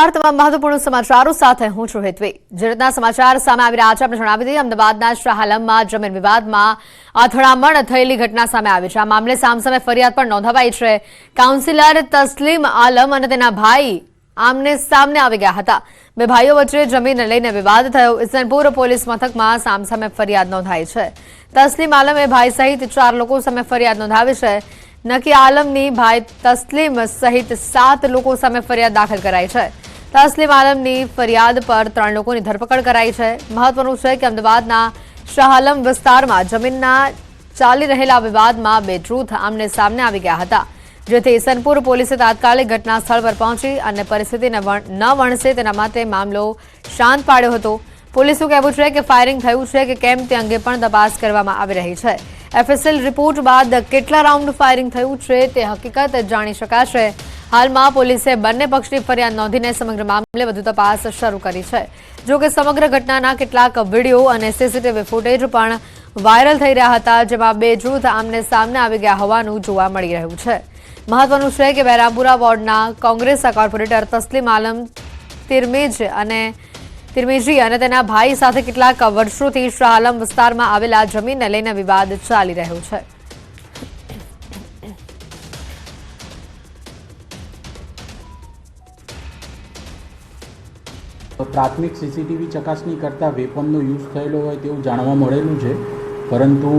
નમસ્કાર, તમામ મહત્વપૂર્ણ સમાચારો સાથે હું છું હેતવી। જે રીતના સમાચાર સામે આવી રહ્યા છે આપણે જણાવી દઈએ, અમદાવાદના શાહ આલમમાં જમીન વિવાદમાં અથડામણ થયેલી ઘટના સામે આવી છે। આ મામલે સામસામે ફરિયાદ પણ નોંધાવાઈ છે। કાઉન્સિલર તસ્લીમ આલમ અને તેના ભાઈ આમને સામને આવી ગયા હતા। બે ભાઈઓ વચ્ચે જમીન લઈને વિવાદ થયો। ઇસનપુર પોલીસ મથકમાં સામસામે ફરિયાદ નોંધાઈ છે। તસ્લીમ આલમે ભાઈ સહિત 4 લોકો સામે ફરિયાદ નોંધાવી છે। નકી આલમની ભાઈ તસ્લીમ સહિત 7 લોકો સામે ફરિયાદ દાખલ કરાઈ છે। તસ્લીમ આલમની ફરિયાદ પર 3 લોકોની ધરપકડ કરાઈ છે। મહત્વનું છે કે અમદાવાદના શાહ આલમ વિસ્તારમાં જમીનના ચાલી રહેલા વિવાદમાં બે જૂથ આમને સામને આવી ગયા હતા, જેથી ઇસનપુર પોલીસે તાત્કાલિક ઘટના સ્થળ પર પહોંચી અને પરિસ્થિતિને ન વણસે તેના માટે મામલો શાંત પાડ્યો હતો। પોલીસનું કહેવું છે કે ફાયરિંગ થયું છે કે કેમ તે અંગે પણ તપાસ કરવામાં આવી રહી છે। એફએસએલ રિપોર્ટ બાદ કેટલા રાઉન્ડ ફાયરિંગ થયું છે તે હકીકત જાણી શકાશે। હાલમાં પોલીસે બંને પક્ષની ફરિયાદ નોંધીને સમગ્ર મામલે વધુ તપાસ શરૂ કરી છે। જો કે સમગ્ર ઘટનાના કેટલાક વિડીયો અને સીસીટીવી ફૂટેજ પણ વાયરલ થઈ રહ્યા હતા, જેમાં બે જૂથ આમને સામને આવી ગયા હોવાનું જોવા મળી રહ્યું છે। મહત્વનું છે કે બહેરામપુરા વોર્ડના કોંગ્રેસના કોર્પોરેટર તસ્લીમ આલમ તિરમેજી અને તેના ભાઈ સાથે કેટલાક વર્ષોથી શાહ આલમ વિસ્તારમાં આવેલા જમીનને લઈને વિવાદ ચાલી રહ્યો છે। પ્રાથમિક સીસીટીવી ચકાસણી કરતા વેપનનો યુઝ થયેલો હોય તેવું જાણવા મળેલું છે, પરંતુ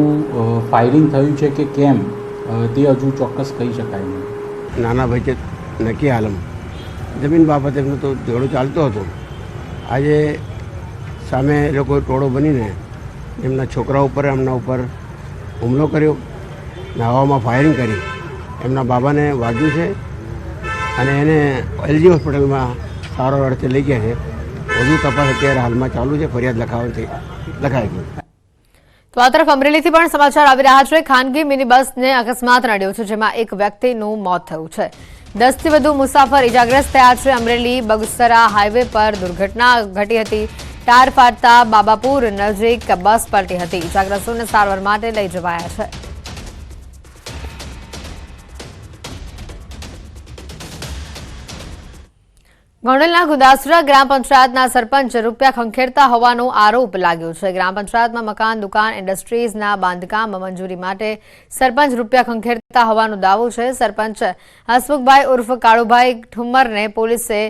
ફાયરિંગ થયું છે કે કેમ તે હજુ ચોક્કસ કહી શકાય નહીં। નાના ભાઈ છે નકી આલમ, જમીન બાબતે એમનો તો ઝઘડો ચાલતો હતો। આજે સામે લોકો ટોળો બનીને એમના છોકરા ઉપર એમના ઉપર હુમલો કર્યો ને હવામાં ફાયરિંગ કરી એમના બાબાને વાગ્યું છે અને એને એલજી હોસ્પિટલમાં સારો અર્થે લઈ ગયા છે। વધુ તપાસ અત્યારે હાલમાં ચાલુ છે, ફરિયાદ લખાઈ ગઈ। તો આ તરફ અમરેલીથી પણ સમાચાર આવી રહ્યા છે। ખાનગી મિની બસને અકસ્માત નડ્યો છે, જેમાં એક વ્યક્તિનું મોત થયું છે। 10 થી વધુ મુસાફર ઇજાગ્રસ્ત થયા છે। અમરેલી બગસરા હાઈવે પર દુર્ઘટના ઘટી હતી। ટાયર ફાટતા બાબાપુર નજીક બસ પલટી હતી। ઇજાગ્રસ્તોને સારવાર માટે લઈ જવાયા છે। ગોંડલના ગુદાસરા ગ્રામ પંચાયતના સરપંચ રૂપિયા ખંખેરતા હોવાનો આરોપ લાગ્યો છે। ગ્રામ પંચાયતમાં મકાન, દુકાન, ઇન્ડસ્ટ્રીઝના બાંધકામ મંજૂરી માટે સરપંચ રૂપિયા ખંખેરતા હોવાનો દાવો છે। સરપંચ હસમુખભાઈ ઉર્ફ કાળુભાઈ ઠુમ્મરને પોલીસે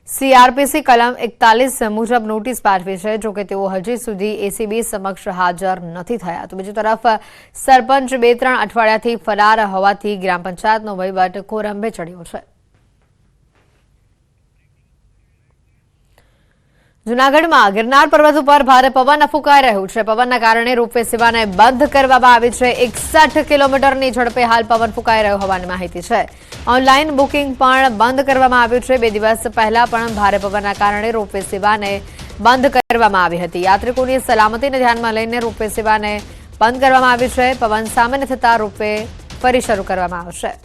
સીઆરપીસી કલમ 41 મુજબ નોટિસ પાઠવી છે। જોકે તેઓ હજી સુધી એસીબી સમક્ષ હાજર નથી થયા। તો બીજી તરફ સરપંચ 2-3 અઠવાડિયાથી ફરાર હોવાથી ગ્રામ પંચાયતનો વહીવટ કોરંભે ચડ્યો છે। જૂનાગઢમાં ગિરનાર પર્વત ઉપર ભારે પવન ફૂંકાઈ રહ્યું છે। પવનના કારણે રોપવે સેવાને બંધ કરવામાં આવી છે। 61 કિલોમીટરની ઝડપે હાલ પવન ફૂંકાઈ રહ્યો હોવાની માહિતી છે। ઓનલાઈન બુકિંગ પણ બંધ કરવામાં આવ્યું છે। 2 દિવસ પહેલા પણ ભારે પવનના કારણે રોપવે સેવાને બંધ કરવામાં આવી હતી। યાત્રિકોની સલામતીને ધ્યાનમાં લઈને રોપવે સેવાને બંધ કરવામાં આવી છે। પવન સામાન્ય થતા રોપવે ફરી શરૂ કરવામાં આવશે।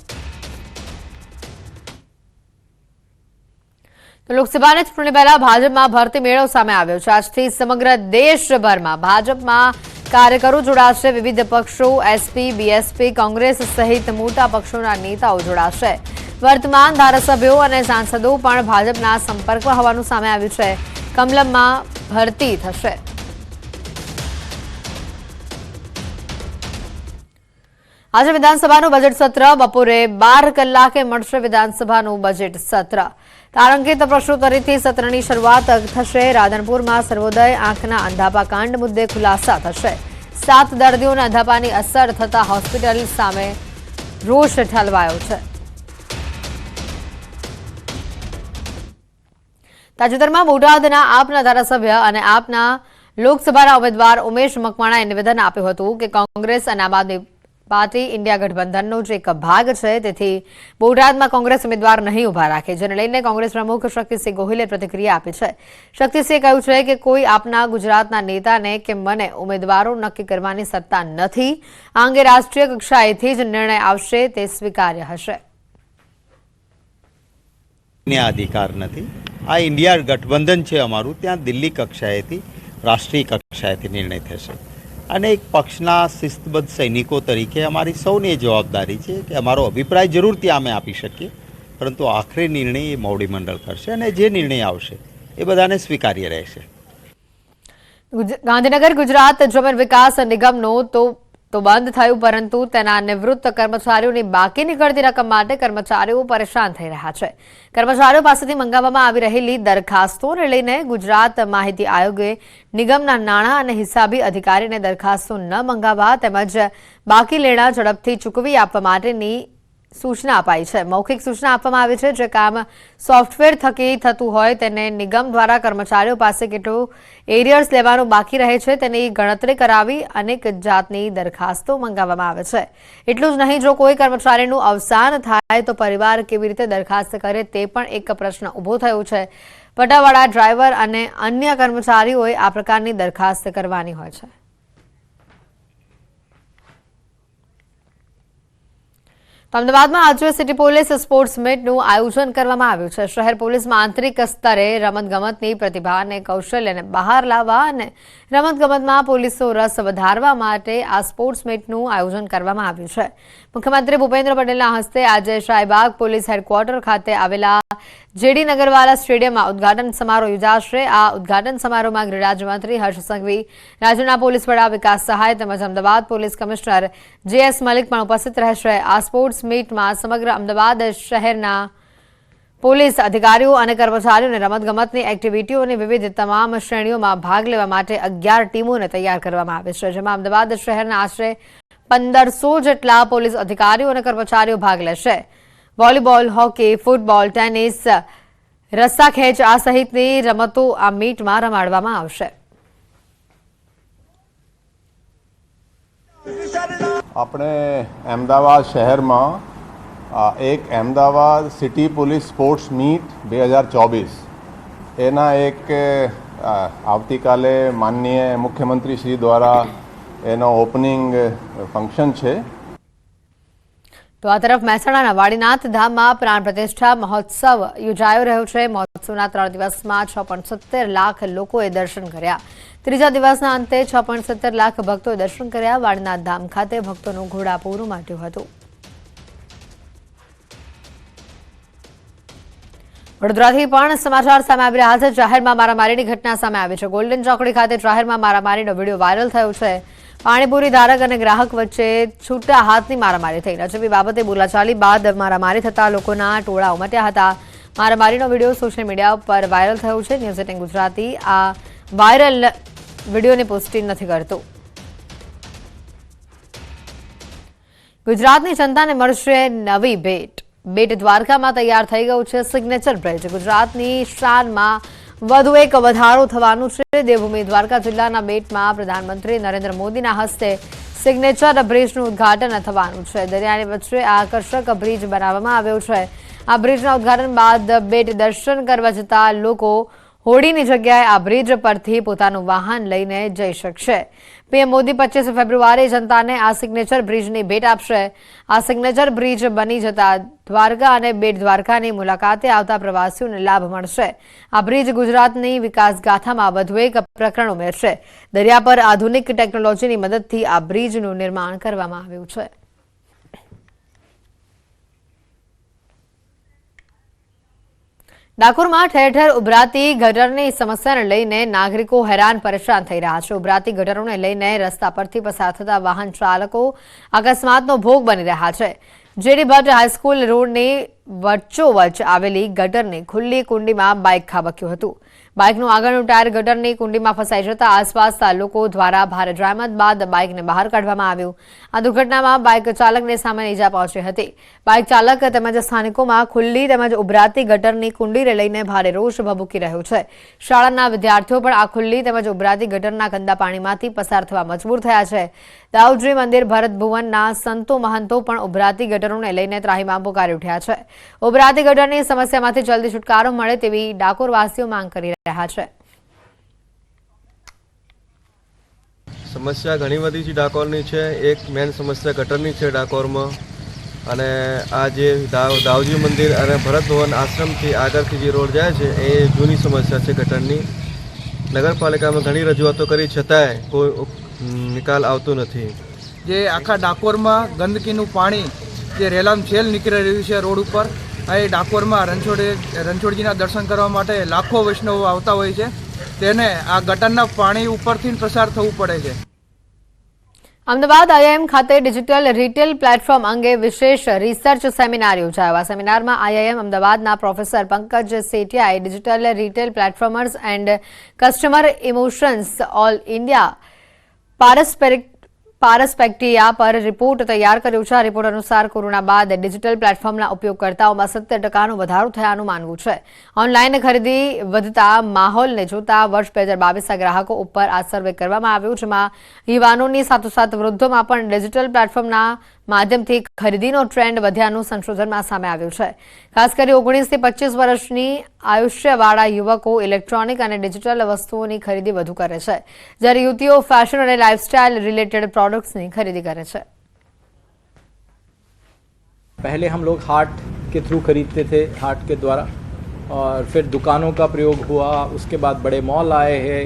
લોકસભાની ચૂંટણી પહેલા ભાજપમાં ભરતી મેળો સામે આવ્યો છે। આજથી સમગ્ર દેશભરમાં ભાજપમાં કાર્યકરો જોડાશે। વિવિધ પક્ષો, એસપી, બીએસપી, કોંગ્રેસ સહિત મોટા પક્ષોના નેતાઓ જોડાશે। વર્તમાન ધારાસભ્યો અને સાંસદો પણ ભાજપના સંપર્કમાં હોવાનું સામે આવ્યું છે। કમલમમાં ભરતી થશે। આજે વિધાનસભાનું બજેટ સત્ર બપોરે 12 કલાકે મળશે। વિધાનસભાનું બજેટ સત્ર તારાંકિત પ્રશ્નોત્તરીથી સત્રની શરૂઆત થશે। રાધનપુરમાં સર્વોદય આંખના અંધાપા કાંડ મુદ્દે ખુલાસા થશે। 7 દર્દીઓને અંધાપાની અસર થતા હોસ્પિટલ સામે રોષ ઠલવાયો છે। તાજેતરમાં બોટાદના આપના ધારાસભ્ય અને આપના લોકસભાના ઉમેદવાર ઉમેશ મકવાણાએ નિવેદન આપ્યું હતું કે કોંગ્રેસ અને આમ આદમી પાર્ટી ઇન્ડિયા ગઠબંધનનો જ એક ભાગ છે, તેથી બોટાદમાં કોંગ્રેસ ઉમેદવાર નહીં ઉભા રાખે, જેને લઈને કોંગ્રેસ પ્રમુખ શક્તિસિંહ ગોહિલે પ્રતિક્રિયા આપી છે। શક્તિસિંહે કહ્યું છે કે કોઈ આપના ગુજરાતના નેતાને કે મને ઉમેદવારો નક્કી કરવાની સત્તા નથી। આ અંગે રાષ્ટ્રીય કક્ષાએથી જ નિર્ણય આવશે, તે સ્વીકાર્ય હશે। અધિકાર નથી। આ ઇન્ડિયા ગઠબંધન છે અમારું, ત્યાં દિલ્હી કક્ષાએથી રાષ્ટ્રીય કક્ષાએથી નિર્ણય થશે। અને એક પક્ષના શિસ્તબદ્ધ સૈનિકો તરીકે અમારી સૌની જવાબદારી છે કે અમારો અભિપ્રાય જરૂર ત્યાં અમે આપી શકીએ, પરંતુ આખરી નિર્ણય એ મોવડી મંડળ કરશે અને જે નિર્ણય આવશે એ બધાને સ્વીકાર્ય રહેશે. ગાંધીનગર ગુજરાત જમીન વિકાસ નિગમનો તો બંધ થયું, પરંતુ તેના નિવૃત્ત કર્મચારીઓની બાકી નીકળતી રકમ માટે કર્મચારીઓ પરેશાન થઈ રહ્યા છે. કર્મચારીઓ પાસેથી મંગાવવામાં આવી રહેલી દરખાસ્તોને લઈને ગુજરાત માહિતી આયોગે નિગમના નાણાં અને હિસાબી અધિકારીને દરખાસ્તો ન મંગાવવા તેમજ બાકી લેણા ઝડપથી ચૂકવી આપવા માટેની સૂચના અપાઈ છે. મૌખિક સૂચના આપવામાં આવી છે. જે કામ સોફ્ટવેર થકી થતું હોય તેને નિગમ દ્વારા કર્મચારીઓ પાસે કેટલું એરિયર્સ લેવાનું બાકી રહે છે તેની ગણતરી કરાવી અનેક જાતની દરખાસ્તો મંગાવવામાં આવે છે. એટલું જ નહીં, જો કોઈ કર્મચારીનું અવસાન થાય તો પરિવાર કેવી રીતે દરખાસ્ત કરે તે પણ એક પ્રશ્ન ઊભો થયો છે. પટાવાળા, ડ્રાઈવર અને અન્ય કર્મચારીઓએ આ પ્રકારની દરખાસ્ત કરવાની હોય છે. તો અમદાવાદમાં આજે સિટી પોલીસ સ્પોર્ટ્સ મીટનું આયોજન કરવામાં આવ્યું છે. શહેર પોલીસમાં આંતરિક સ્તરે રમતગમતની પ્રતિભા અને કૌશલ્યને બહાર લાવવા અને રમતગમતમાં પોલીસનો રસ વધારવા માટે આ સ્પોર્ટ્સ મીટનું આયોજન કરવામાં આવ્યું છે. મુખ્યમંત્રી ભૂપેન્દ્ર પટેલના હસ્તે આજે શાહીબાગ પોલીસ હેડક્વાર્ટર ખાતે આવેલા જેડી નગરવાલા સ્ટેડિયમમાં ઉદઘાટન સમારોહ યોજાશે. આ ઉદઘાટન સમારોહમાં ગૃહ રાજ્યમંત્રી હર્ષ સંઘવી, રાજ્યના પોલીસ વડા વિકાસ સહાય તેમજ Ahmedabad police commissioner JS Malik પણ ઉપસ્થિત રહેશે. આ સ્પોર્ટ્સ મીટમાં સમગ્ર અમદાવાદ શહેરના પોલીસ અધિકારીઓ અને કર્મચારીઓને રમતગમતની એક્ટિવિટીઓની વિવિધ તમામ શ્રેણીઓમાં ભાગ લેવા માટે 11 ટીમોને તૈયાર કરવામાં આવી છે. જેમાં અમદાવાદ શહેરના આશરે 1500 જેટલા પોલીસ અધિકારીઓ અને કર્મચારીઓ ભાગ લેશે. વોલીબોલ, હોકી, ફૂટબોલ, ટેનિસ, રસ્સાખેંચ આ સહિતની રમતો આ મીટમાં રમાડવામાં આવશે. આપણે અમદાવાદ શહેરમાં એક Ahmedabad city police sports meet 2024 એના એક આવતીકાલે માનનીય મુખ્યમંત્રી શ્રી દ્વારા એનો ઓપનિંગ ફંક્શન છે. તો આ તરફ મહેસાણાના વાડીનાથ ધામમાં પ્રાણ પ્રતિષ્ઠા મહોત્સવ યોજાયો રહ્યો છે. મહોત્સવના 3 દિવસમાં 6.70 લાખ લોકોએ દર્શન કર્યા. ત્રીજા દિવસના અંતે 6.70 લાખ ભક્તોએ દર્શન કર્યા. વાડીનાથ ધામ ખાતે ભક્તોનું ઘોડાપૂર ઉમટ્યું હતું. વડોદરાથી પણ સમાચાર સામે આવી રહ્યા છે. જાહેરમાં મારામારીની ઘટના સામે આવી છે. ગોલ્ડન ચોકડી ખાતે જાહેરમાં મારામારીનો વિડીયો વાયરલ થયો છે. પાણીપુરી ધારક અને ગ્રાહક વચ્ચે છૂટા હાથની મારામારી થઈ. નજીવી બાબતે બોલાચાલી બાદ મારામારી થતા લોકોના ટોળા ઉમટ્યા હતા. મારામારીનો વિડીયો સોશિયલ મીડિયા પર વાયરલ થયો છે. ન્યૂઝ 18 ગુજરાતી આ વાયરલ વિડીયોની પુષ્ટિ નથી કરતું. ગુજરાતની જનતાને મળશે નવી ભેટ. બેટ દ્વારકામાં તૈયાર થઈ ગયું છે સિગ્નેચર બ્રિજ. ગુજરાતની શાનમાં વધુ એક વધારો થવાનું છે. દેવભૂમિ દ્વારકા જિલ્લાના બેટમાં પ્રધાનમંત્રી નરેન્દ્ર મોદીના હસ્તે સિગ્નેચર બ્રિજનું ઉદ્ઘાટન થવાનું છે. દરિયાની વચ્ચે આ આકર્ષક બ્રિજ બનાવવામાં આવ્યો છે. આ બ્રિજના ઉદ્ઘાટન બાદ બેટ દર્શન કરવા જતા લોકો હોડીની જગ્યાએ આ બ્રિજ પરથી પોતાનું વાહન લઈને જઈ શકશે. પીએમ મોદી 25 ફેબ્રુઆરીએ જનતાને આ સિગ્નેચર બ્રિજની ભેટ આપશે. આ સિગ્નેચર બ્રિજ બની જતા દ્વારકા અને બેટ દ્વારકાની મુલાકાતે આવતા પ્રવાસીઓને લાભ મળશે. આ બ્રિજ ગુજરાતની વિકાસ ગાથામાં વધુ એક પ્રકરણ ઉમેરશે. દરિયા પર આધુનિક ટેકનોલોજીની મદદથી આ બ્રિજનું નિર્માણ કરવામાં આવ્યું છે. ડાકોરમાં ઠેર ઠેર ઉભરાતી ગટરની સમસ્યાને લઈને નાગરિકો હેરાન પરેશાન થઈ રહ્યા છે. ઉભરાતી ગટરોને લઈને રસ્તા પરથી પસાર થતા વાહન ચાલકો અકસ્માતનો ભોગ બની રહ્યા છે. જેડી ભટ્ટ હાઈસ્કૂલ રોડની વચ્ચોવચ્ચ આવેલી ગટરની ખુલ્લી કુંડીમાં બાઇક ખાબક્યું હતું. બાઇકનું આગળનું ટાયર ગટરની કુંડીમાં ફસાઈ જતા આસપાસના લોકો દ્વારા ભારે જહેમત બાદ બાઇકને બહાર કાઢવામાં આવ્યું. આ દુર્ઘટનામાં બાઇક ચાલકને સામાન્ય ઈજા પહોંચી હતી. બાઇક ચાલક તેમજ સ્થાનિકોમાં ખુલ્લી તેમજ ઉભરાતી ગટરની કુંડીને લઈને ભારે રોષ ભભૂકી રહ્યો છે. શાળાના વિદ્યાર્થીઓ પણ આ ખુલ્લી તેમજ ઉભરાતી ગટરના ગંદા પાણીમાંથી પસાર થવા મજબૂર થયા છે. દાઉદજી મંદિર ભરત ભુવનના સંતો મહંતો પણ ઉભરાતી ગટરોને લઈને ત્રાહિમામ પુકારી ઉઠ્યા છે. ઉભરાતી ગટરની સમસ્યામાંથી જલ્દી છુટકારો મળે તેવી ડાકોરવાસીઓ માંગ કરી રહ્યા છે. સમસ્યા ઘણી બધી છે ડાકોરની છે. એક મેન સમસ્યા ગટરની છે ડાકોરમાં. અને આ જે દાઉજી મંદિર અને ભરત ભવન આશ્રમથી આગળથી જે રોડ જાય છે એ જૂની સમસ્યા છે ગટરની. નગરપાલિકામાં ઘણી રજૂઆતો કરી છતાંય કોઈ નિકાલ આવતો નથી. જે આખા ડાકોરમાં ગંદકીનું પાણી જે રેલામછેલ નીકળી રહ્યું છે રોડ ઉપર, અહીં ડાકોરમાં રણછોડજીના દર્શન કરવા માટે લાખો વૈષ્ણવો આવતા હોય છે. તેને આ ગટરના પાણી ઉપરથી પસાર થવું પડે છે. અમદાવાદ આઈઆઈએમ ખાતે ડિજિટલ રિટેલ પ્લેટફોર્મ અંગે વિશેષ રિસર્ચ સેમિનાર યોજાયો. આ સેમિનારમાં આઈઆઈએમ અમદાવાદના પ્રોફેસર પંકજ સેઠિયાએ digital retail platformers and customer emotions all India perspective પર રિપોર્ટ તૈયાર કર્યો છે. આ રિપોર્ટ અનુસાર કોરોના બાદ ડિજિટલ પ્લેટફોર્મના ઉપયોગકર્તાઓમાં 70% વધારો થયાનું માનવું છે. ઓનલાઈન ખરીદી વધતા માહોલને જોતા વર્ષ 2022ના ગ્રાહકો ઉપર આ સર્વે કરવામાં આવ્યો, જેમાં યુવાનોની સાથોસાથ વૃદ્ધોમાં પણ ડિજિટલ પ્લેટફોર્મના માધ્યમથી ખરીદીનો ટ્રેન્ડ વધ્યાનું સંશોધનમાં સામે આવ્યું છે. ખાસ કરી 19 થી 25 વર્ષની આયુષ્યવાળા યુવકો ઇલેક્ટ્રોનિક અને ડિજિટલ વસ્તુઓની ખરીદી વધુ કરે છે, જ્યારે યુવતીઓ ફેશન અને લાઇફસ્ટાઇલ રિલેટેડ प्रोडक्ट्स खरीदी करे छे. पहले हम लोग हाट के थ्रू खरीदते थे, हाट के द्वारा, और फिर दुकानों का प्रयोग हुआ, उसके बाद बड़े मॉल आए हैं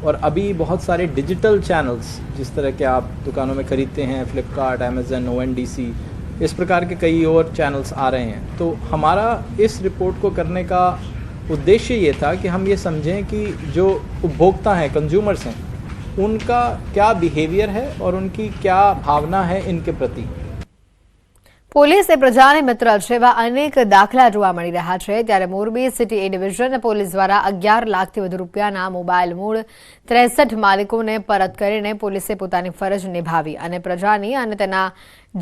और अभी बहुत सारे डिजिटल चैनल्स जिस तरह के आप दुकानों में खरीदते हैं, फ्लिपकार्ट, अमेज़न, ONDC, इस प्रकार के कई और चैनल्स आ रहे हैं. तो हमारा इस रिपोर्ट को करने का उद्देश्य ये था कि हम ये समझें कि जो उपभोक्ता हैं, कंज्यूमर्स हैं, उनका क्या बिहेवियर है और उनकी क्या भावना है इनके प्रति. પોલીસ એ પ્રજાની મિત્ર છે એવા અનેક દાખલા જોવા મળી રહ્યા છે. ત્યારે મોરબી સિટી એ ડિવિઝન પોલીસ દ્વારા 11 લાખથી વધુ રૂપિયાના મોબાઈલ મૂળ 63 માલિકોને પરત કરીને પોલીસે પોતાની ફરજ નિભાવી અને પ્રજાની અને તેના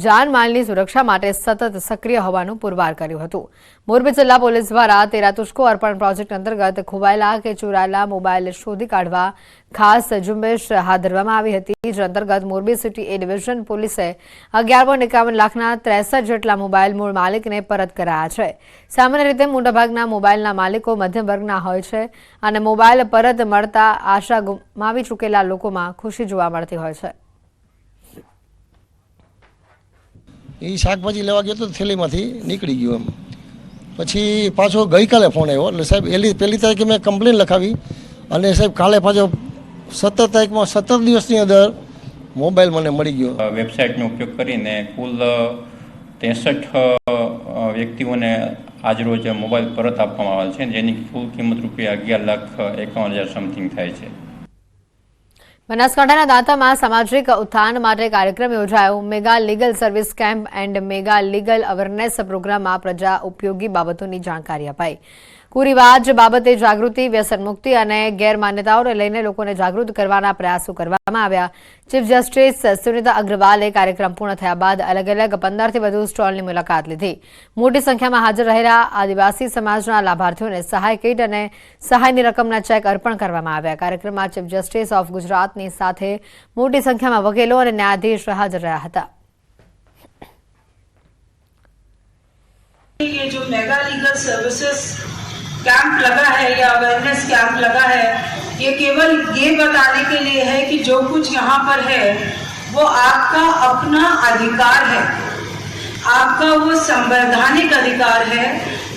જાનમાલની સુરક્ષા માટે સતત સક્રિય હોવાનું પુરવાર કર્યું હતું. મોરબી જિલ્લા પોલીસ દ્વારા 13 તુષ્કો અર્પણ પ્રોજેક્ટ અંતર્ગત ખોવાયેલા કે ચોરાયેલા મોબાઈલ શોધી કાઢવા ખાસ ઝુંબેશ હાથ ધરવામાં આવી હતી, જે અંતર્ગત મોરબી સિટી એ ડિવિઝન પોલીસે 11.51 લાખના 63 જેટલા મોબાઈલ મૂળ માલિકને પરત કરાયા છે. સામાન્ય રીતે મોટાભાગના મોબાઈલના માલિકો મધ્યમ વર્ગના હોય છે અને મોબાઈલ પરત મળતા આશા ગુમાવી ચૂકેલા લોકોમાં ખુશી જોવા મળતી હોય છે. એ શાકભાજી લેવા ગયો તો થેલીમાંથી નીકળી ગયો. એમ પછી પાછો ગઈકાલે ફોન આવ્યો, એટલે સાહેબ પહેલી તારીખે મેં કમ્પ્લેન લખાવી અને સાહેબ કાલે પાછો 17 તારીખમાં 17 દિવસની અંદર મોબાઈલ મને મળી ગયો. વેબસાઇટનો ઉપયોગ કરીને કુલ 63 વ્યક્તિઓને આજરોજ મોબાઈલ પરત આપવામાં આવેલ છે, જેની કુલ કિંમત ₹11,51,000 સમથિંગ થાય છે. બનાસકાંઠાના દાંતામાં સામાજિક ઉત્થાન માટે કાર્યક્રમ યોજાયો. Mega legal service camp and mega legal awareness પ્રોગ્રામમાં પ્રજા ઉપયોગી બાબતોની જાણકારી અપાઈ. કુરિવાજ બાબતે જાગૃતિ, વ્યસન મુક્તિ અને ગેરમાન્યતાઓને લઈને લોકોને જાગૃત કરવાના પ્રયાસો કરવામાં આવ્યા. ચીફ જસ્ટિસ સુનિતા અગ્રવાલે કાર્યક્રમ પૂર્ણ થયા બાદ અલગ અલગ 15થી વધુ સ્ટોલની મુલાકાત લીધી. મોટી સંખ્યામાં હાજર રહેલા આદિવાસી સમાજના લાભાર્થીઓને સહાય કીટ અને સહાયની રકમના ચેક અર્પણ કરવામાં આવ્યા. કાર્યક્રમમાં ચીફ જસ્ટિસ ઓફ ગુજરાતની સાથે મોટી સંખ્યામાં વકીલો અને ન્યાયાધીશ હાજર રહ્યા હતા. ये जो मेगा लीगल सर्विसेज कैंप लगा है या अवेयरनेस कैंप लगा है, ये केवल ये बताने के लिए है कि जो कुछ यहाँ पर है वो आपका अपना अधिकार है, आपका वो संवैधानिक अधिकार है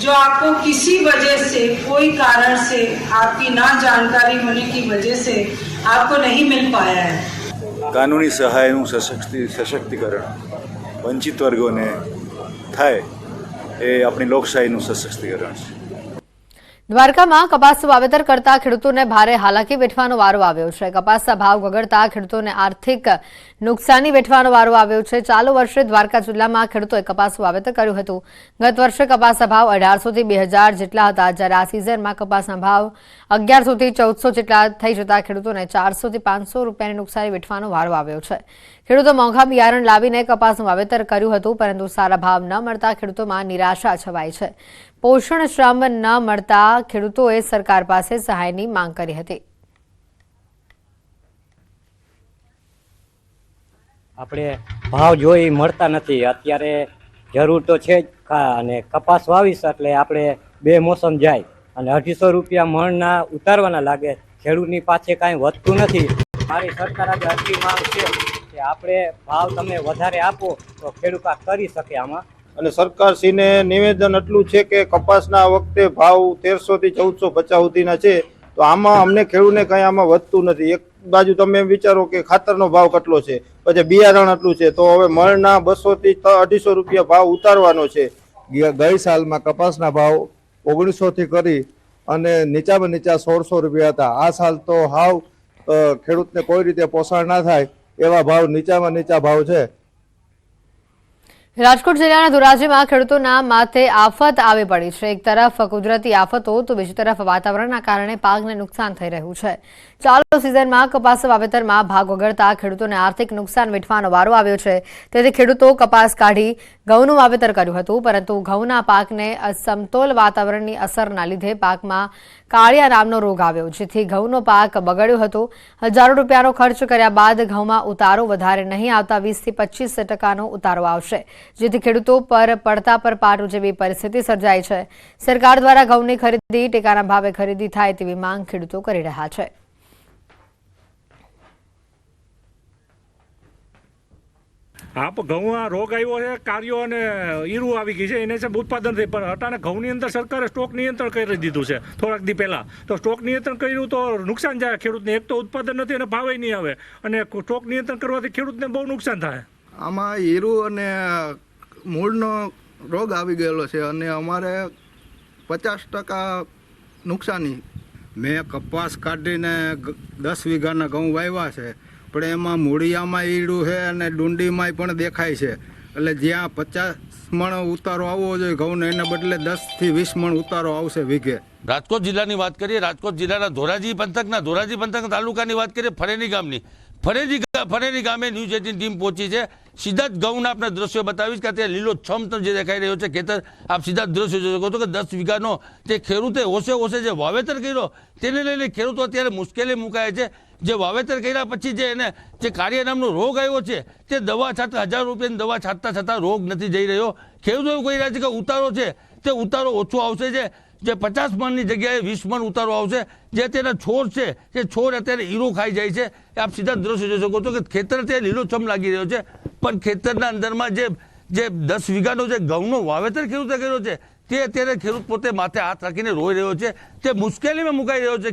जो आपको किसी वजह से, कोई कारण से, आपकी ना जानकारी होने की वजह से आपको नहीं मिल पाया है. કાનૂની સહાયનું સશક્તિકરણ વંચિત વર્ગોને થાય એ આપણી લોકશાહીનું સશક્તિકરણ છે. દ્વારકામાં કપાસનું વાવેતર કરતા ખેડૂતોને ભારે હાલાકી વેઠવાનો વારો આવ્યો છે. કપાસના ભાવ ગગડતા ખેડૂતોને આર્થિક નુકસાની વેઠવાનો વારો આવ્યો છે. ચાલુ વર્ષે દ્વારકા જિલ્લામાં ખેડૂતોએ કપાસનું વાવેતર કર્યું હતું. ગત વર્ષે કપાસના ભાવ 1800 થી 2000 જેટલા હતા, જ્યારે આ સિઝનમાં કપાસના ભાવ 1100 થી 1400 જેટલા થઈ જતા ખેડૂતોને 400 થી 500 રૂપિયાની નુકસાની વેઠવાનો વારો આવ્યો છે. ખેડૂતો મોંઘા બિયારણ લાવીને કપાસનું વાવેતર કર્યું હતું, પરંતુ સારા ભાવ ન મળતા ખેડૂતોમાં નિરાશા છવાઈ છે. પોષણક્ષમ ન મળતા ખેડૂતોએ સરકાર પાસે સહાયની માંગ કરી હતી. આપણે ભાવ જોઈ મળતા નથી. અત્યારે જરૂર તો છે જ, અને કપાસ વાવીશ એટલે આપણે 2 મોસમ જાય અને 250 રૂપિયા મણના ઉતારવાના લાગે. ખેડૂતની પાસે કાંઈ વધતું નથી. મારી સરકાર આજે આટલી માંગ છે કે આપણે ભાવ તમે વધારે આપો તો ખેડૂત આ કરી શકે. આમાં અને સરકારશ્રીને નિવેદન એટલું છે કે કપાસના વખતે ભાવ 1300 થી 1450 સુધીના છે, તો આમાં અમને ખેડૂતને કંઈ આમાં વધતું નથી. એક બાજુ તમે એમ વિચારો કે ખાતરનો ભાવ કેટલો છે, પછી બિયારણ એટલું છે, તો હવે મણના 200 થી 250 રૂપિયા ભાવ ઉતારવાનો છે. ગઈ સાલમાં કપાસના ભાવ 1900થી કરી અને નીચામાં નીચા 1600 રૂપિયા હતા. આ સાલ તો હાવ ખેડૂતને કોઈ રીતે પોષણ ના થાય એવા ભાવ નીચામાં નીચા ભાવ છે. રાજકોટ જિલ્લાના ધોરાજીમાં ખેડૂતોના માથે આફત આવી પડી છે. એક તરફ કુદરતી આફતો તો બીજી તરફ વાતાવરણના કારણે પાકને નુકસાન થઈ રહ્યું છે. ચાલુ સિઝનમાં કપાસ વાવેતરમાં ભાગ વગરતા ખેડૂતોને આર્થિક નુકસાન વેઠવાનો વારો આવ્યો છે. તેથી ખેડૂતો કપાસ કાઢી ઘઉંનું વાવેતર કર્યું હતું, પરંતુ ઘઉંના પાકને અસમતોલ વાતાવરણની અસરના લીધે પાકમાં કાળિયા નામનો રોગ આવ્યો, જેથી ઘઉંનો પાક બગડ્યો હતો. હજારો રૂપિયાનો ખર્ચ કર્યા બાદ ઘઉંમાં ઉતારો વધારે નહીં આવતા 20 થી 25% ઉતારો આવશે, જેથી ખેડૂતો પર પડતા પર પાટું જેવી પરિસ્થિતિ સર્જાઈ છે. સરકાર દ્વારા ઘઉંની ખરીદી ટેકાના ભાવે ખરીદી થાય તેવી માંગ ખેડૂતો કરી રહ્યા છે. આપ ઘઉંમાં રોગ આવ્યો છે, કાર્યો અને ઈરું આવી ગઈ છે, એને સાહેબ ઉત્પાદન થઈ, પણ અટાણે ઘઉંની અંદર સરકારે સ્ટોક નિયંત્રણ કરી દીધું છે થોડાક દી પહેલા. તો સ્ટોક નિયંત્રણ કર્યું તો નુકસાન જાય ખેડૂતને. એક તો ઉત્પાદન નથી અને ભાવે નહીં આવે, અને સ્ટોક નિયંત્રણ કરવાથી ખેડૂતને બહુ નુકસાન થાય. આમાં ઈરું અને મૂળનો રોગ આવી ગયેલો છે અને અમારે 50% નુકસાની. મેં કપાસ કાઢીને 10 વીઘાના ઘઉં વાવ્યા છે, પણ એમાં મૂળિયામાં ઈડું છે અને ડુંડીમાં પણ દેખાય છે. એટલે જ્યાં 50 મણ ઉતારો આવવો જોઈએ ઘઉંને, એને બદલે 10 થી 20 મણ ઉતારો આવશે વીઘે. રાજકોટ જિલ્લાની વાત કરીએ, રાજકોટ જિલ્લાના ધોરાજી પંથક તાલુકાની વાત કરીએ, ફરેની ગામની. ફરેની ગામે ન્યૂઝ 18 ટીમ પહોંચી છે. સીધા જ ઘઉંના આપણે દ્રશ્યો બતાવીશ કે અત્યારે લીલોછમ જે દેખાઈ રહ્યો છે ખેતર, આપ સીધા જ દ્રશ્યો જોઈ શકો છો કે 10 વીઘાનો જે ખેડૂતે ઓછે જે વાવેતર કર્યો તેને લઈને ખેડૂતો અત્યારે મુશ્કેલી મુકાય છે. જે વાવેતર કર્યા પછી જે એને જે કાર્ય નામનો રોગ આવ્યો છે, તે દવા છાંટતા 1000 રૂપિયાની દવા છાંટતા છતાં રોગ નથી જઈ રહ્યો. ખેડૂતો એવું કહી રહ્યા છે કે ઉતારો છે તે ઉતારો ઓછો આવશે, જે 50 મણની જગ્યાએ 20 મણ ઉતારો આવશે. જે તેના છોડ છે તે છોડ અત્યારે હીરો ખાઈ જાય છે. આપ સીધા દ્રશ્ય જોઈ શકો છો કે ખેતર અત્યારે લીલોછમ લાગી રહ્યો છે, પણ ખેતરના અંદરમાં જે 10 વીઘાનો જે ઘઉંનો વાવેતર ખેડૂતે કર્યો છે તે અત્યારે ખેડૂત પોતે માથે હાથ રાખીને રોઈ રહ્યો છે. તે મુશ્કેલીમાં મુકાઈ રહ્યો છે.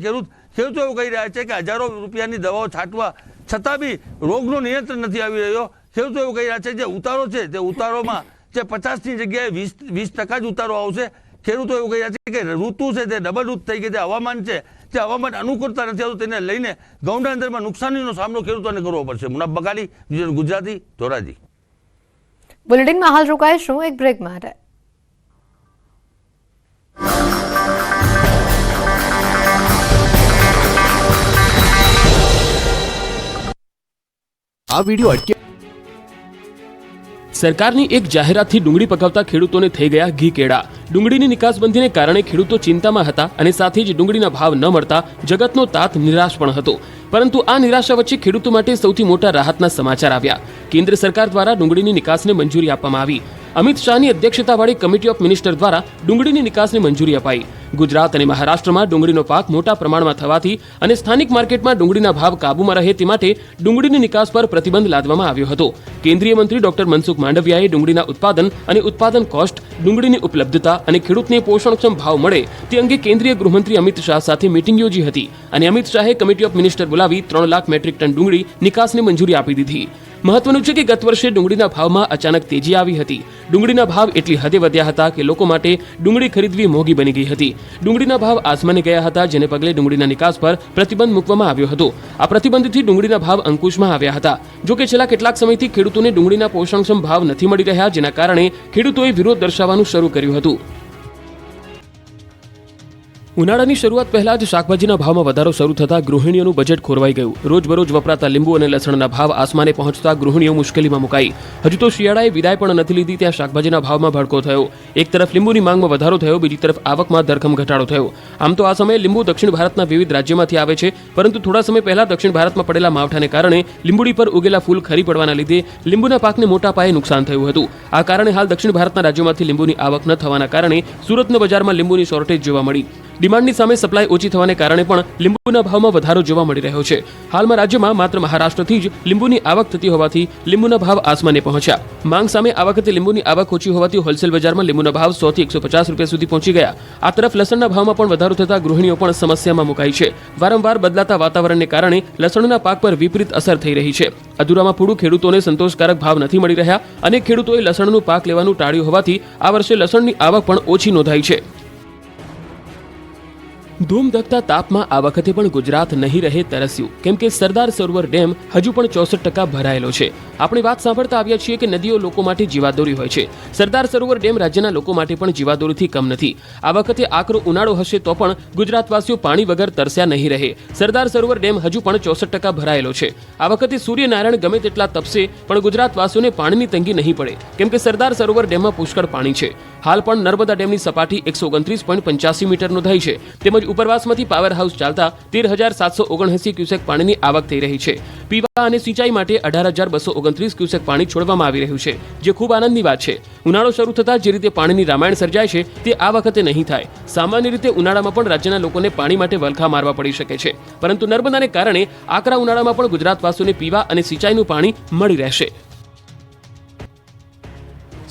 ખેડૂતો એવું કહી રહ્યા છે કે હજારો રૂપિયાની દવાઓ છાંટવા છતાં બી રોગનો નિયંત્રણ નથી આવી રહ્યો. ખેડૂતો એવું કહી રહ્યા છે જે ઉતારો છે તે ઉતારોમાં જે 50ની જગ્યાએ 20% જ ઉતારો આવશે. ખેડૂતો એવું કહી રહ્યા છે કે ઋતુ છે તે ડબલ ઋતુ થઈ ગઈ, તે હવામાન છે તે હવામાન અનુકૂળતા નથી આવતું, તેને લઈને ઘઉંના અંદરમાં નુકસાનીનો સામનો ખેડૂતોને કરવો પડશે. મુનાફ બકાલી, ગુજરાતી, ધોરાજી. બુલેટિનમાં હાલ રોકાઈશું એક બ્રેક માટે. આ વિડિયો સરકારની એક જાહેરાતથી ડુંગળી પકવતા ખેડૂતોને થઈ ગયા ઘી કેળા. ડુંગળીની નિકાસબંધીને કારણે ખેડૂતો ચિંતામાં હતા અને સાથે જ ડુંગળીના ભાવ ન મળતા જગતનો તાત નિરાશ પણ હતો. પરંતુ આ નિરાશા વચ્ચે ખેડૂતો માટે સૌથી મોટા રાહતના સમાચાર આવ્યા. કેન્દ્ર સરકાર દ્વારા ડુંગળીની નિકાસને મંજૂરી આપવામાં આવી. અમિત શાહની અધ્યક્ષતાવાળી કમિટી ઓફ મિનિસ્ટર દ્વારા ડુંગળીની નિકાસને મંજૂરી અપાઈ. ગુજરાત અને મહારાષ્ટ્રમાં ડુંગળીનો પાક મોટા પ્રમાણમાં થવાથી અને સ્થાનિક માર્કેટમાં ડુંગળીના ભાવ કાબૂમાં રહે તે માટે ડુંગળીની નિકાસ પર પ્રતિબંધ લાદવામાં આવ્યો હતો. કેન્દ્રીય મંત્રી ડોક્ટર મનસુખ માંડવિયાએ ડુંગળીના ઉત્પાદન અને ઉત્પાદન કોસ્ટ, ડુંગળીની ઉપલબ્ધતા અને ખેડૂતને પોષણક્ષમ ભાવ મળે તે અંગે કેન્દ્રીય ગૃહમંત્રી અમિત શાહ સાથે મીટિંગ યોજી હતી અને અમિત શાહે કમિટી ઓફ મિનિસ્ટર બોલાવી 3 લાખ મેટ્રિક ટન ડુંગળી નિકાસને મંજૂરી આપી દીધી. મહત્વનું છે કે ગત વર્ષે ડુંગળીના ભાવમાં અચાનક તેજી આવી હતી. ડુંગળીના ભાવ એટલી હદે વધ્યા હતા કે લોકો માટે ડુંગળી ખરીદવી મોંઘી બની ગઈ હતી. ડુંગળીના ભાવ આસમાને ગયા હતા, જેને પગલે ડુંગળીના નિકાસ પર પ્રતિબંધ મૂકવામાં આવ્યો હતો. આ પ્રતિબંધથી ડુંગળીના ભાવ અંકુશમાં આવ્યા હતા. જો કે છેલ્લા કેટલાક સમયથી ખેડૂતોને ડુંગળીના પોષણક્ષમ ભાવ નથી મળી રહ્યા, જેના કારણે ખેડૂતોએ વિરોધ દર્શાવવાનું શરૂ કર્યું હતું. ઉનાળાની શરૂઆત પહેલા જ શાકભાજીના ભાવમાં વધારો શરૂ થતા ગૃહિણીઓનું બજેટ ખોરવાઈ ગયું. રોજબરોજ વપરાતા લીંબુ અને લસણના ભાવ આસમાને પહોંચતા ગૃહિણીઓ મુશ્કેલીમાં મુકાઈ. હજુ તો શિયાળાએ વિદાય પણ નથી લીધી ત્યાં શાકભાજીના ભાવમાં ભડકો થયો. એક તરફ લીંબુની માંગમાં વધારો થયો, બીજી તરફ આવકમાં ધરખમ ઘટાડો થયો. આમ તો આ સમયે લીંબુ દક્ષિણ ભારતના વિવિધ રાજ્યોમાંથી આવે છે, પરંતુ થોડા સમય પહેલા દક્ષિણ ભારતમાં પડેલા માવઠાને કારણે લીંબુડી પર ઉગેલા ફૂલ ખરી પડવાના લીધે લીંબુના પાકને મોટા પાયે નુકસાન થયું હતું. આ કારણે હાલ દક્ષિણ ભારતના રાજ્યોમાંથી લીંબુની આવક ન થવાના કારણે સુરતના બજારમાં લીંબુની શોર્ટેજ જોવા મળી. ડિમાન્ડની સામે સપ્લાય ઓછી થવાને કારણે પણ લીંબુના ભાવમાં વધારો જોવા મળી રહ્યો છે. હાલમાં રાજ્યમાં માત્ર મહારાષ્ટ્રથી જ લીંબુની આવક થતી હોવાથી લીંબુના ભાવ આસમાને પહોંચ્યા. માંગ સામે આ વખતે લીંબુની આવક ઓછી હોવાથી હોલસેલ બજારમાં લીંબુના ભાવ 100 થી 150 રૂપિયા સુધી પહોંચી ગયા. આ તરફ લસણના ભાવમાં પણ વધારો થતા ગૃહિણીઓ પણ સમસ્યામાં મુકાઈ છે. વારંવાર બદલાતા વાતાવરણને કારણે લસણના પાક પર વિપરીત અસર થઈ રહી છે. અધૂરામાં પૂરું ખેડૂતોને સંતોષકારક ભાવ નથી મળી રહ્યા. અનેક ખેડૂતોએ લસણનું પાક લેવાનું ટાળ્યું હોવાથી આ વર્ષે લસણની આવક પણ ઓછી નોંધાઈ છે. ધૂમધકતા તાપમાં આ વખતે પણ ગુજરાત નહીં રહે તરસ્યું, કેમ કે સરદાર સરોવર ડેમ હજુ પણ 64% ભરાયેલો છે. આપણે વાત સાંભળતા આવ્યા છીએ કે નદીઓ લોકો માટે જીવાદોરી હોય છે. સરદાર સરોવર ડેમ રાજ્યના લોકો માટે પણ જીવાદોરીથી કમ નથી. આ વખતે આકરો ઉનાળો હશે તો પણ ગુજરાતવાસીઓ પાણી વગર તરસ્યા નહીં રહે. સરદાર સરોવર ડેમ હજુ પણ 64% ભરાયેલો છે. આ વખતે સૂર્યનારાયણ ગમે તેટલા તપશે પણ ગુજરાતવાસીઓને પાણીની તંગી નહીં પડે, કેમ કે સરદાર સરોવર ડેમમાં પુષ્કળ પાણી છે. હાલ પણ નર્મદા ડેમની સપાટી 129.85 મીટર નોંધાઈ છે. તેમજ ઉપરવાસમાંથી પાવર હાઉસ ચાલતા 13,779 ક્યુસેક પાણીની આવક થઈ રહી છે. પીવા અને સિંચાઈ માટે 18,229 ક્યુસેક પાણી છોડવામાં આવી રહ્યું છે, જે ખૂબ આનંદની વાત છે. ઉનાળો શરૂ થતાં જે રીતે પાણીની રામાયણ સર્જાય છે તે આ વખતે નહીં થાય. સામાન્ય રીતે ઉનાળામાં પણ રાજ્યના લોકોને પાણી માટે વલખા મારવા પડી શકે છે, પરંતુ નર્મદાને કારણે આકરા ઉનાળામાં પણ ગુજરાતવાસીઓને પીવા અને સિંચાઈનું પાણી મળી રહેશે.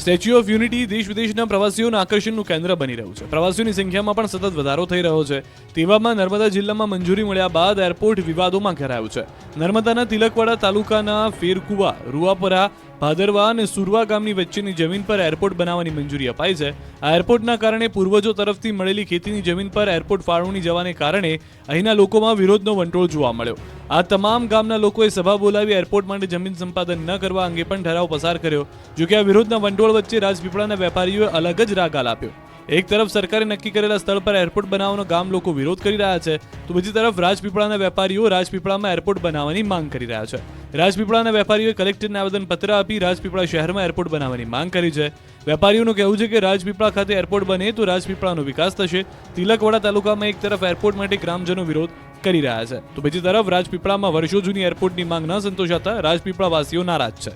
સ્ટેચ્યુ ઓફ યુનિટી દેશ વિદેશના પ્રવાસીઓના આકર્ષણનું કેન્દ્ર બની રહ્યું છે. પ્રવાસીઓની સંખ્યામાં પણ સતત વધારો થઈ રહ્યો છે. તેવામાં નર્મદા જિલ્લામાં મંજૂરી મળ્યા બાદ એરપોર્ટ વિવાદોમાં ઘેરાયું છે. નર્મદાના તિલકવાડા તાલુકાના ફેરકુવા, રૂવાપરા, ભાદરવા અને સુરવા ગામની વચ્ચેની જમીન પર એરપોર્ટ બનાવવાની મંજૂરી અપાઈ છે. આ એરપોર્ટના કારણે પૂર્વજો તરફથી મળેલી ખેતીની જમીન પર એરપોર્ટ ફાળવણી જવાને કારણે અહીંના લોકોમાં વિરોધનો વંટોળ જોવા મળ્યો. આ તમામ ગામના લોકોએ સભા બોલાવી એરપોર્ટ માટે જમીન સંપાદન ન કરવા અંગે પણ ઠરાવ પસાર કર્યો. જોકે આ વિરોધના વંટોળ વચ્ચે રાજપીપળાના વેપારીઓએ અલગ જ રાગ આપ્યો. એક તરફ સરકારે નક્કી કરેલા સ્થળ પર એરપોર્ટ બનાવવાનો ગામ લોકો વિરોધ કરી રહ્યા છે, તો બીજી તરફ રાજપીપળાના વેપારીઓ રાજપીપળામાં એરપોર્ટ બનાવવાની માંગ કરી રહ્યા છે. રાજપીપળાના વેપારીઓએ કલેક્ટરને આવેદનપત્ર આપી રાજપીપળા શહેરમાં એરપોર્ટ બનાવવાની માંગ કરી છે. વેપારીઓનું કહેવું છે કે રાજપીપળા ખાતે એરપોર્ટ બને તો રાજપીપળાનો વિકાસ થશે. તિલકવાડા તાલુકામાં એક તરફ એરપોર્ટ માટે ગ્રામજનો વિરોધ કરી રહ્યા છે, તો બીજી તરફ રાજપીપળામાં વર્ષો જૂની એરપોર્ટની માંગ ન સંતોષાતા રાજપીપળાવાસીઓ નારાજ છે.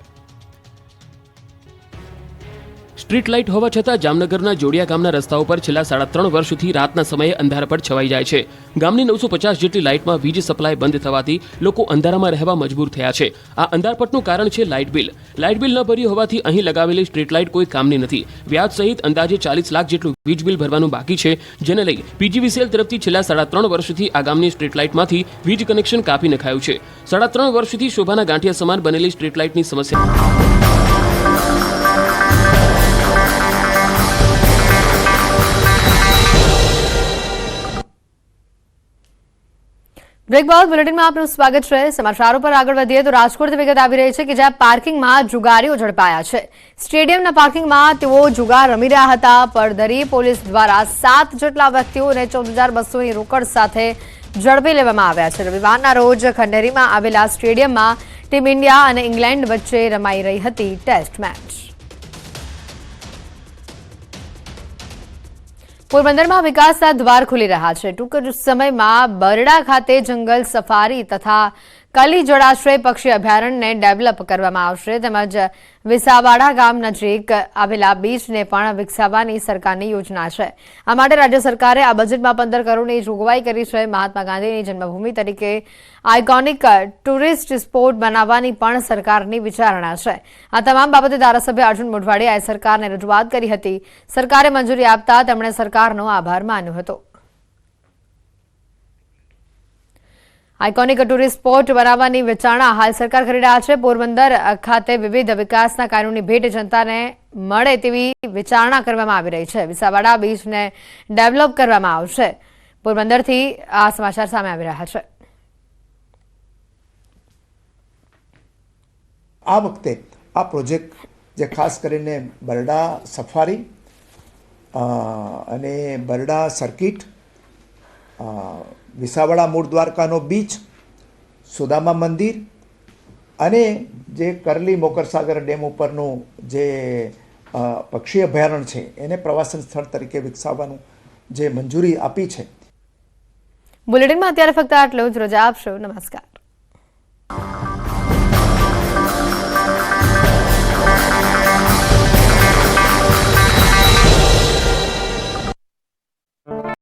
સ્ટ્રીટ લાઇટ હોવા છતાં જામનગરના જોડિયા ગામના રસ્તાઓ પર છેલ્લા 3.5 વર્ષથી રાતના સમયે અંધારપટ છવાઈ જાય છે. ગામની 950 જેટલી લાઇટમાં વીજ સપ્લાય બંધ થવાથી લોકો અંધારામાં રહેવા મજબૂર થયા છે. આ અંધારપટનું કારણ છે લાઇટ બિલ. લાઇટ બિલ ન ભર્યું હોવાથી અહીં લગાવેલી સ્ટ્રીટ લાઇટ કોઈ કામની નથી. વ્યાજ સહિત અંદાજે 40 લાખ જેટલું વીજ બિલ ભરવાનું બાકી છે, જેને લઈ પીજીવીસીએલ તરફથી છેલ્લા 3.5 વર્ષથી આ ગામની સ્ટ્રીટ લાઇટમાંથી વીજ કનેક્શન કાપી નખાયું છે. 3.5 વર્ષથી શોભાના ગાંઠિયા સમાન બનેલી સ્ટ્રીટ લાઇટની સમસ્યા બ્રેક બાદ બુલેટિનમાં આપનું સ્વાગત છે. સમાચારો પર આગળ વધીએ તો રાજકોટથી વિગત આવી રહી છે કે જ્યાં પાર્કિંગમાં જુગારીઓ ઝડપાયા છે. સ્ટેડિયમના પાર્કિંગમાં તેઓ જુગાર રમી રહ્યા હતા. પડધરી પોલીસ દ્વારા 7 જેટલા વ્યક્તિઓને 14,200ની રોકડ સાથે ઝડપી લેવામાં આવ્યા છે. રવિવારના રોજ ખંડેરીમાં આવેલા સ્ટેડિયમમાં ટીમ ઇન્ડિયા અને ઇંગ્લેન્ડ વચ્ચે રમાઈ રહી હતી ટેસ્ટ મેચ. પોરબંદરમાં વિકાસના દ્વાર ખુલી રહ્યા છે. ટૂંક જ સમયમાં બરડા ખાતે જંગલ સફારી તથા કલી જળાશય પક્ષી અભયારણ્યને ડેવલપ કરવામાં આવશે. તેમજ વિસાવાડા ગામ નજીક આવેલા બીચને પણ વિકસાવવાની સરકારની યોજના છે. આ માટે રાજ્ય સરકારે આ બજેટમાં 15 કરોડની જોગવાઈ કરી છે. મહાત્મા ગાંધીની જન્મભૂમિ તરીકે આઇકોનિક ટુરિસ્ટ સ્પોટ બનાવવાની પણ સરકારની વિચારણા છે. આ તમામ બાબતે ધારાસભ્ય અર્જુન મોઢવાડિયાએ સરકારને રજૂઆત કરી હતી. સરકારે મંજૂરી આપતા તેમણે સરકારનો આભાર માન્યો હતો. આઇકોનિક ટુરિસ્ટ સ્પોટ બનાવવાની વિચારણા હાલ સરકાર કરી રહ્યા છે. પોરબંદર ખાતે વિવિધ વિકાસના કાર્યોની ભેટ જનતાને મળે તેવી વિચારણા કરવામાં આવી રહી છે. વિસાવાડા બીચને ડેવલપ કરવામાં આવશે. પોરબંદરથી આ સમાચાર સામે આવી રહ્યા છે. આ વખતે આ પ્રોજેક્ટ જે ખાસ કરીને બરડા સફારી અને બરડા સર્કિટ, વિસાવડા મૂળ દ્વારકાનો બીચ, સુદામા મંદિર અને જે કરલી મોકરસાગર ડેમ ઉપરનું જે પક્ષી અભયારણ્ય છે એને પ્રવાસન સ્થળ તરીકે વિકસાવવાનું જે મંજૂરી આપી છે. બુલેટિનમાં અત્યારે ફક્ત આટલું જ. રજા આપશો. નમસ્કાર.